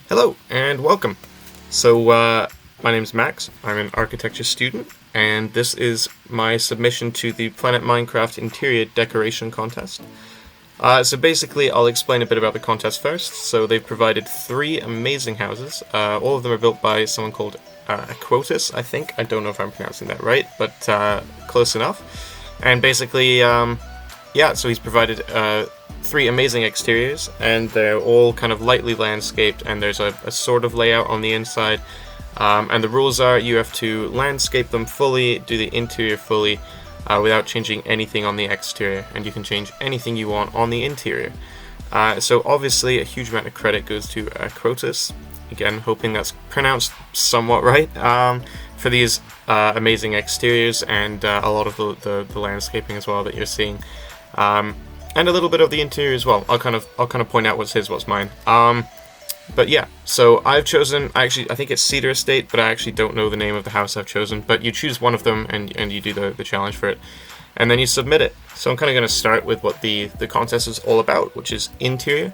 Hello and welcome. My name's Max. I'm an architecture student, and this is my submission to the Planet Minecraft Interior Decoration Contest. Basically, I'll explain a bit about the contest first. So they've provided 3 amazing houses. All of them are built by someone called Aqueotis, I think. I don't know if I'm pronouncing that right, but close enough. And basically, so he's provided 3 amazing exteriors, and they're all kind of lightly landscaped, and there's a sort of layout on the inside. And the rules are you have to landscape them fully, do the interior fully, without changing anything on the exterior, and you can change anything you want on the interior. So obviously a huge amount of credit goes to Aqueotis, again hoping that's pronounced somewhat right, for these amazing exteriors and a lot of the landscaping as well that you're seeing. And a little bit of the interior as well. I'll kind of point out what's his, what's mine. But yeah, so I've chosen, I think it's Cedar Estate, but I actually don't know the name of the house I've chosen. But you choose one of them and you do the challenge for it, and then you submit it. So I'm kind of going to start with what the contest is all about, which is interior.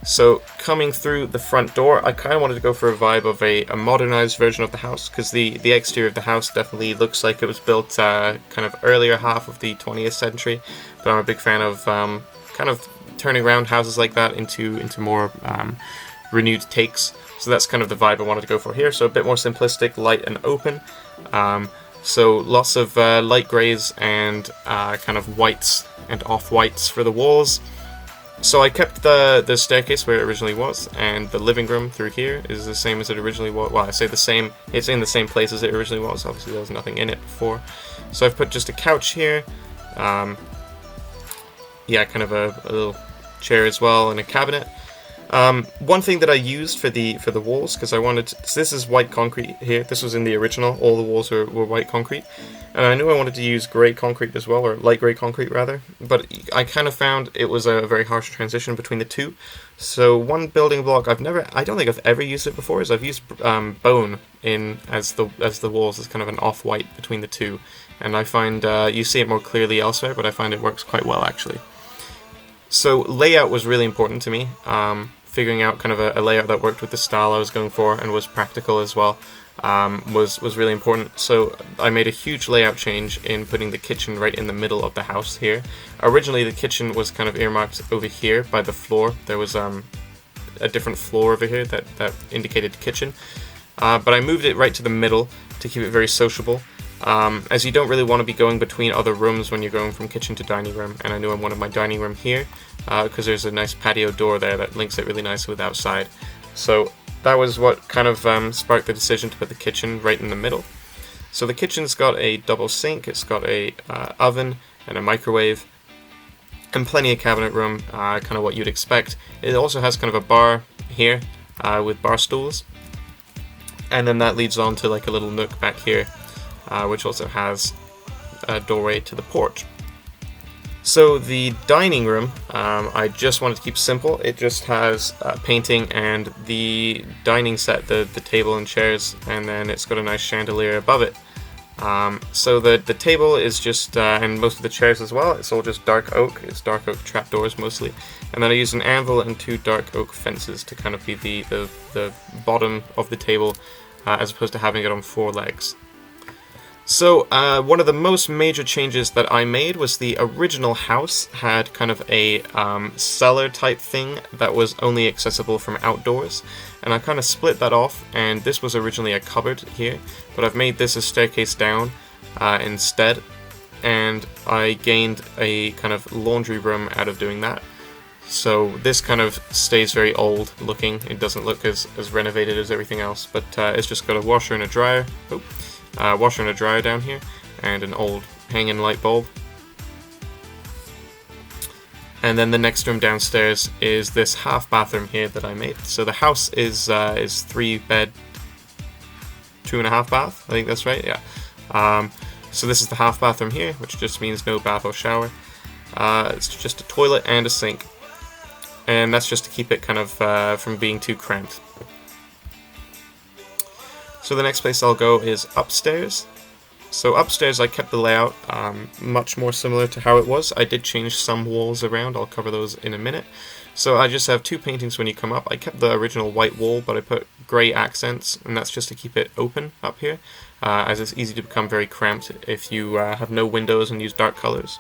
So coming through the front door, I kind of wanted to go for a vibe of a modernized version of the house, because the exterior of the house definitely looks like it was built kind of earlier half of the 20th century. But I'm a big fan of kind of turning around houses like that into more renewed takes. So that's kind of the vibe I wanted to go for here. So a bit more simplistic, light and open. So lots of light grays and kind of whites and off-whites for the walls. So I kept the staircase where it originally was, and the living room through here is the same as it originally was. Well, I say the same, it's in the same place as it originally was. Obviously there was nothing in it before. So I've put just a couch here, kind of a little chair as well, and a cabinet. One thing that I used for the walls, because I wanted to, so this is white concrete here. This was in the original. All the walls were white concrete, and I knew I wanted to use grey concrete as well, or light grey concrete rather. But I kind of found it was a very harsh transition between the two. So one building block I don't think I've ever used it before, is I've used bone in as the walls as kind of an off-white between the two, and I find you see it more clearly elsewhere, but I find it works quite well actually. So layout was really important to me. Figuring out kind of a layout that worked with the style I was going for and was practical as well was really important. So I made a huge layout change in putting the kitchen right in the middle of the house here. Originally the kitchen was kind of earmarked over here by the floor. There was a different floor over here that indicated kitchen, but I moved it right to the middle to keep it very sociable. As you don't really want to be going between other rooms when you're going from kitchen to dining room, and I knew I wanted my dining room here because there's a nice patio door there that links it really nicely with outside. So that was what kind of sparked the decision to put the kitchen right in the middle. So the kitchen's got a double sink, it's got a oven and a microwave, and plenty of cabinet room, kind of what you'd expect. It also has kind of a bar here with bar stools, and then that leads on to like a little nook back here, which also has a doorway to the porch. So the dining room, I just wanted to keep simple. It just has painting and the dining set, the table and chairs, and then it's got a nice chandelier above it. So the table is just, and most of the chairs as well, it's all just dark oak. It's dark oak trapdoors mostly. And then I used an anvil and 2 dark oak fences to kind of be the bottom of the table, as opposed to having it on 4 legs. So one of the most major changes that I made was the original house had kind of a cellar type thing that was only accessible from outdoors, and I kind of split that off, and this was originally a cupboard here, but I've made this a staircase down instead, and I gained a kind of laundry room out of doing that. So this kind of stays very old looking. It doesn't look as renovated as everything else, but it's just got a washer and a dryer. Washer and a dryer down here, and an old hanging light bulb. And then the next room downstairs is this half bathroom here that I made. So the house is 3 bed, 2.5 bath. I think that's right. Yeah. So this is the half bathroom here, which just means no bath or shower. It's just a toilet and a sink, and that's just to keep it kind of from being too cramped. So the next place I'll go is upstairs. So upstairs I kept the layout much more similar to how it was. I did change some walls around, I'll cover those in a minute. So I just have two paintings when you come up. I kept the original white wall, but I put grey accents, and that's just to keep it open up here, as it's easy to become very cramped if you have no windows and use dark colours.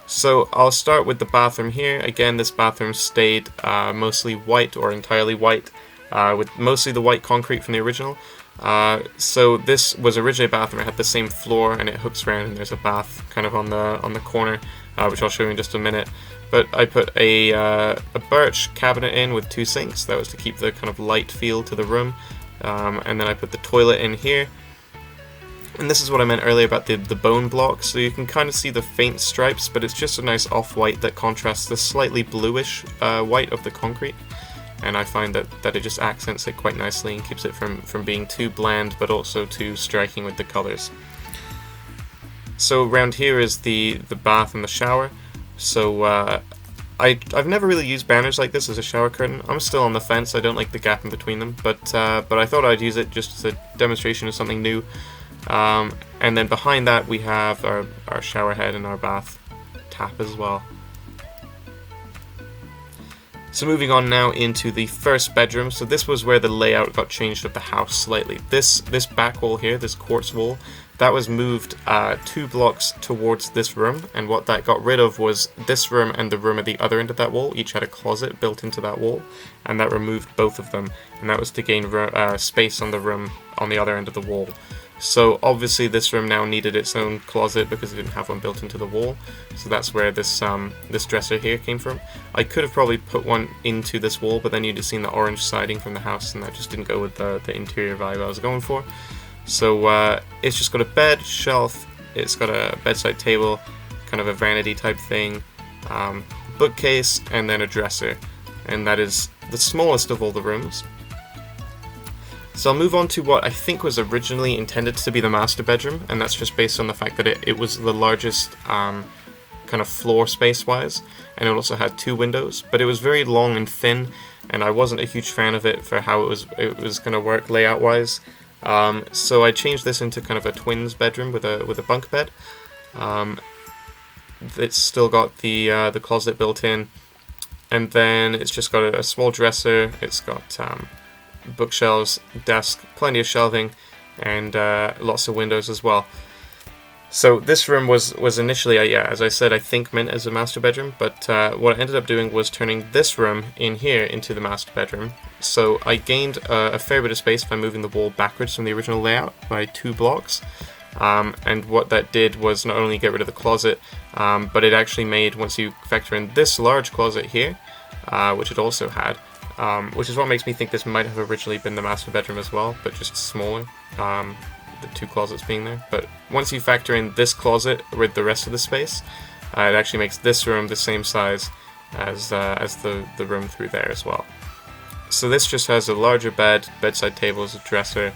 So I'll start with the bathroom here. Again, this bathroom stayed mostly white or entirely white, with mostly the white concrete from the original. So this was originally a bathroom. It had the same floor, and it hooks around, and there's a bath kind of on the corner, which I'll show you in just a minute. But I put a birch cabinet in with two sinks. That was to keep the kind of light feel to the room. And then I put the toilet in here. And this is what I meant earlier about the bone block. So you can kind of see the faint stripes, but it's just a nice off-white that contrasts the slightly bluish white of the concrete. And I find that it just accents it quite nicely and keeps it from being too bland, but also too striking with the colors. So around here is the bath and the shower. So I've never really used banners like this as a shower curtain. I'm still on the fence. I don't like the gap in between them, but I thought I'd use it just as a demonstration of something new. And then behind that we have our shower head and our bath tap as well. So moving on now into the first bedroom. So this was where the layout got changed of the house slightly. This back wall here, this quartz wall, that was moved 2 blocks towards this room, and what that got rid of was this room and the room at the other end of that wall. Each had a closet built into that wall, and that removed both of them, and that was to gain space on the room on the other end of the wall. So obviously this room now needed its own closet because it didn't have one built into the wall. So that's where this dresser here came from. I could have probably put one into this wall, but then you'd have seen the orange siding from the house, and that just didn't go with the interior vibe I was going for. So it's just got a bed, shelf, it's got a bedside table, kind of a vanity type thing, bookcase, and then a dresser. And that is the smallest of all the rooms. So I'll move on to what I think was originally intended to be the master bedroom, and that's just based on the fact that it was the largest kind of floor space-wise, and it also had 2 windows, but it was very long and thin, and I wasn't a huge fan of it for how it was going to work layout-wise. So I changed this into kind of a twins bedroom with a bunk bed. It's still got the closet built in, and then it's just got a small dresser. It's got bookshelves, desk, plenty of shelving, and lots of windows as well. So this room was initially, as I said, I think meant as a master bedroom, but what I ended up doing was turning this room in here into the master bedroom. So I gained a fair bit of space by moving the wall backwards from the original layout by 2 blocks. And what that did was not only get rid of the closet, but it actually made, once you factor in this large closet here, which it also had, which is what makes me think this might have originally been the master bedroom as well, but just smaller, the 2 closets being there. But once you factor in this closet with the rest of the space, it actually makes this room the same size as the room through there as well. So this just has a larger bed, bedside tables, a dresser,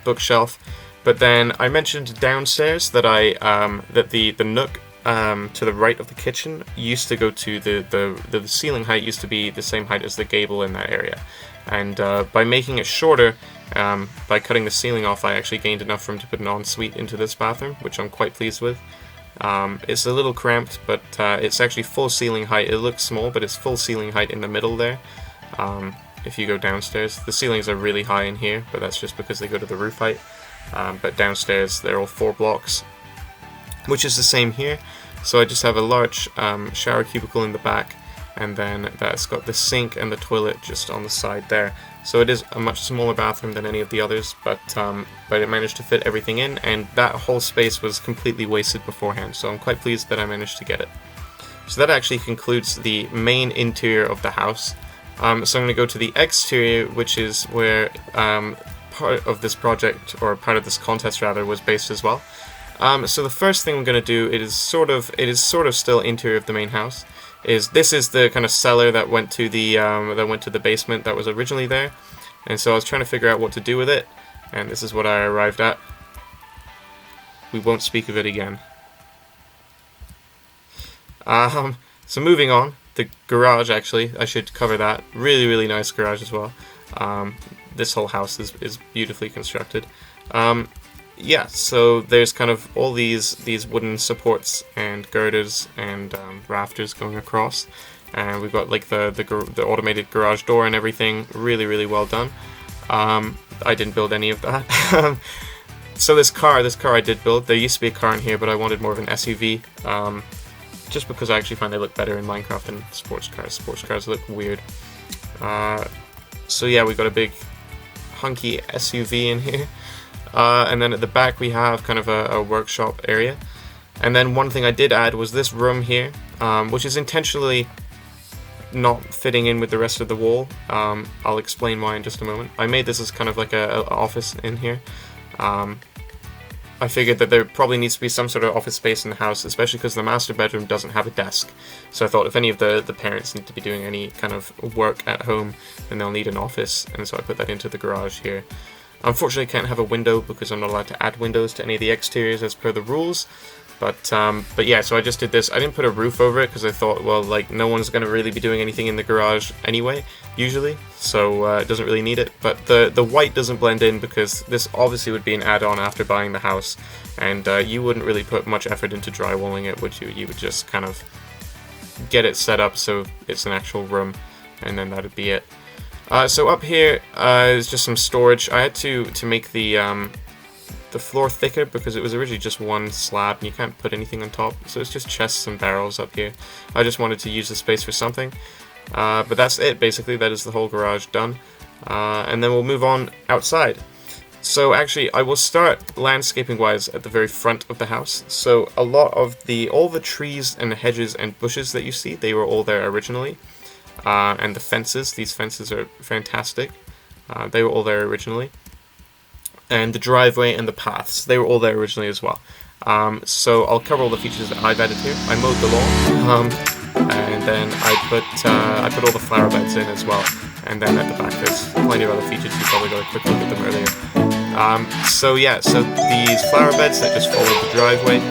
bookshelf. But then I mentioned downstairs that that the nook to the right of the kitchen used to go to the ceiling height used to be the same height as the gable in that area, and by making it shorter, by cutting the ceiling off, I actually gained enough room to put an ensuite into this bathroom, which I'm quite pleased with. It's a little cramped, but it's actually full ceiling height. It looks small, but it's full ceiling height in the middle there. If you go downstairs, the ceilings are really high in here, but that's just because they go to the roof height. But downstairs they're all 4 blocks, which is the same here. So I just have a large shower cubicle in the back, and then that's got the sink and the toilet just on the side there. So it is a much smaller bathroom than any of the others, but it managed to fit everything in, and that whole space was completely wasted beforehand, so I'm quite pleased that I managed to get it. So that actually concludes the main interior of the house. So I'm going to go to the exterior, which is where part of this project, or part of this contest rather, was based as well. So the first thing I'm going to do, it is sort of still interior of the main house. This is the kind of cellar that went to the basement that was originally there, and so I was trying to figure out what to do with it, and this is what I arrived at. We won't speak of it again. So moving on, the garage, actually, I should cover that. Really, really nice garage as well. This whole house is beautifully constructed. Yeah, so there's kind of all these wooden supports and girders and rafters going across, and we've got like the automated garage door and everything. Really well done. I didn't build any of that. So this car I did build. There used to be a car in here, but I wanted more of an SUV, just because I actually find they look better in Minecraft than sports cars. Sports cars look weird. So yeah, we got a big hunky SUV in here, and then at the back we have kind of a workshop area. And then one thing I did add was this room here, which is intentionally not fitting in with the rest of the wall. I'll explain why in just a moment. I made this as kind of like a office in here. I figured that there probably needs to be some sort of office space in the house, especially because the master bedroom doesn't have a desk. So I thought if any of the parents need to be doing any kind of work at home, then they'll need an office, and so I put that into the garage here. Unfortunately, I can't have a window because I'm not allowed to add windows to any of the exteriors as per the rules. But yeah, so I just did this. I didn't put a roof over it because I thought, well, like, no one's going to really be doing anything in the garage anyway, usually, so it doesn't really need it. But the white doesn't blend in because this obviously would be an add-on after buying the house, and you wouldn't really put much effort into drywalling it, would you? You would just kind of get it set up so it's an actual room, and then that'd be it. So up here is just some storage. I had to make the floor thicker because it was originally just one slab and you can't put anything on top, so it's just chests and barrels up here. I just wanted to use the space for something, but that's it basically. That is the whole garage done, and then we'll move on outside. So actually I will start landscaping wise at the very front of the house. So a lot of all the trees and hedges and bushes that you see, they were all there originally, and the fences, these fences are fantastic. They were all there originally. And the driveway and the paths, they were all there originally as well. So I'll cover all the features that I've added here. I mowed the lawn, and then I put all the flower beds in as well. And then at the back there's plenty of other features. You probably got a quick look at them earlier. So yeah, so these flower beds that just follow the driveway,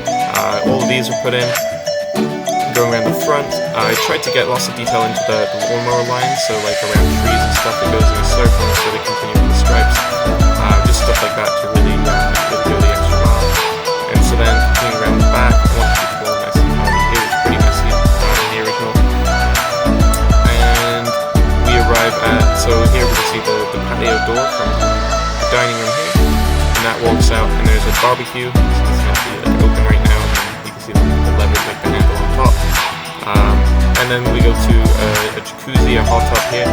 all of these are put in. Going around the front, I tried to get lots of detail into the lawnmower lines, so like around trees and stuff, it goes in a circle so they continue with the stripes. Just stuff like that to really go the extra mile. And so then continuing around the back, I wanted to keep it all nice and tidy. It was pretty messy in the original. And we arrive at, so here we can see the patio door from the dining room here, and that walks out, and there's a barbecue. So it's actually like open right now, and you can see the levers, like the handle on top. And then we go to a jacuzzi, a hot tub here.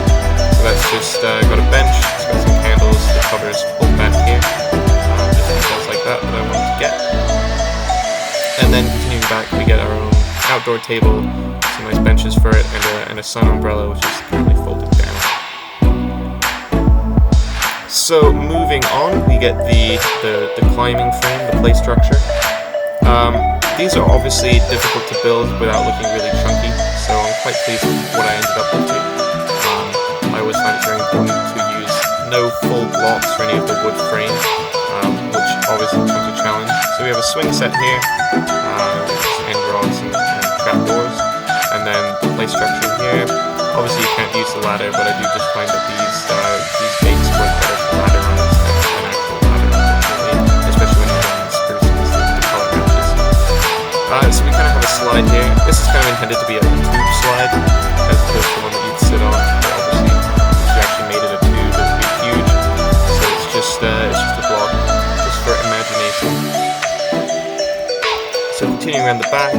So that's just got a bench, it's got some candles, the covers pulled back here. Just details like that I wanted to get. And then continuing back, we get our own outdoor table, some nice benches for it, and a sun umbrella, which is currently folded down. So moving on, we get the climbing frame, the play structure. These are obviously difficult to build without looking really chunky, so I'm quite pleased with what I ended up with. I always find it very important to use no full blocks for any of the wood frame, which obviously becomes a challenge. So we have a swing set here, end rods and trapdoors, and then the play structure here. Obviously you can't use the ladder, but I do just find that these gates work better for ladder runs than an actual ladder, unfortunately, especially when you're running spruce because the color matches. So we kind of have a slide here. This is kind of intended to be a tube slide, as opposed to one that you'd sit on. But obviously, if you actually made it a tube, it would be huge. So it's just a block, just for imagination. So continuing around the back,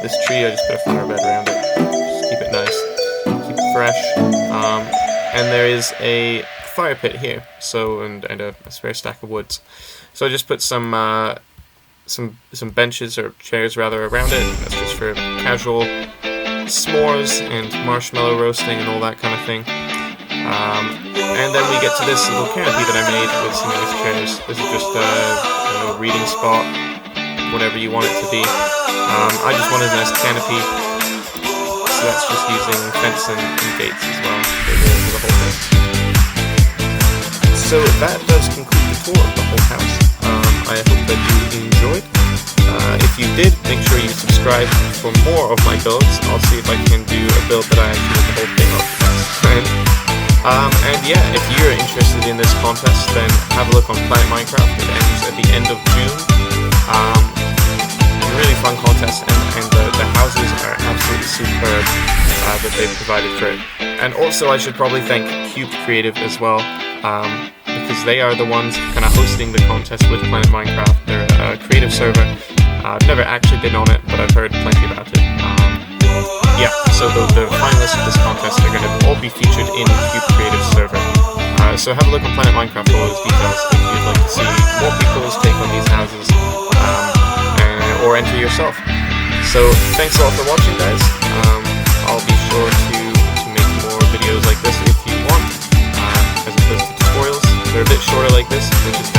this tree, I just put a flower bed around it. Just keep it nice, keep it fresh. And there is a fire pit here, so and a spare stack of woods. So I just put some benches or chairs rather around it. That's just for casual s'mores and marshmallow roasting and all that kind of thing. And then we get to this little canopy that I made with some nice chairs. This is just a reading spot, whatever you want it to be. I just wanted a nice canopy, so that's just using fence and gates as well for the whole thing. So that does conclude the tour of the whole house. I hope that you enjoyed. If you did, make sure you subscribe for more of my builds. I'll see if I can do a build that I actually did the whole thing of next time. And yeah, if you're interested in this contest, then have a look on Planet Minecraft. It ends at the end of June. really fun contest, and the houses are absolutely superb that they've provided for it. And also, I should probably thank Cube Creative as well, because they are the ones kind of hosting the contest with Planet Minecraft. They're a creative server. I've never actually been on it, but I've heard plenty about it. Yeah, so the finalists of this contest are going to all be featured in Cube Creative's server. So have a look on Planet Minecraft for all those details if you'd like to see more people's take on these houses, or enter yourself. So thanks a lot for watching, guys. I'll be sure to make more videos like this if you want, as opposed to tutorials. They're a bit shorter like this, which is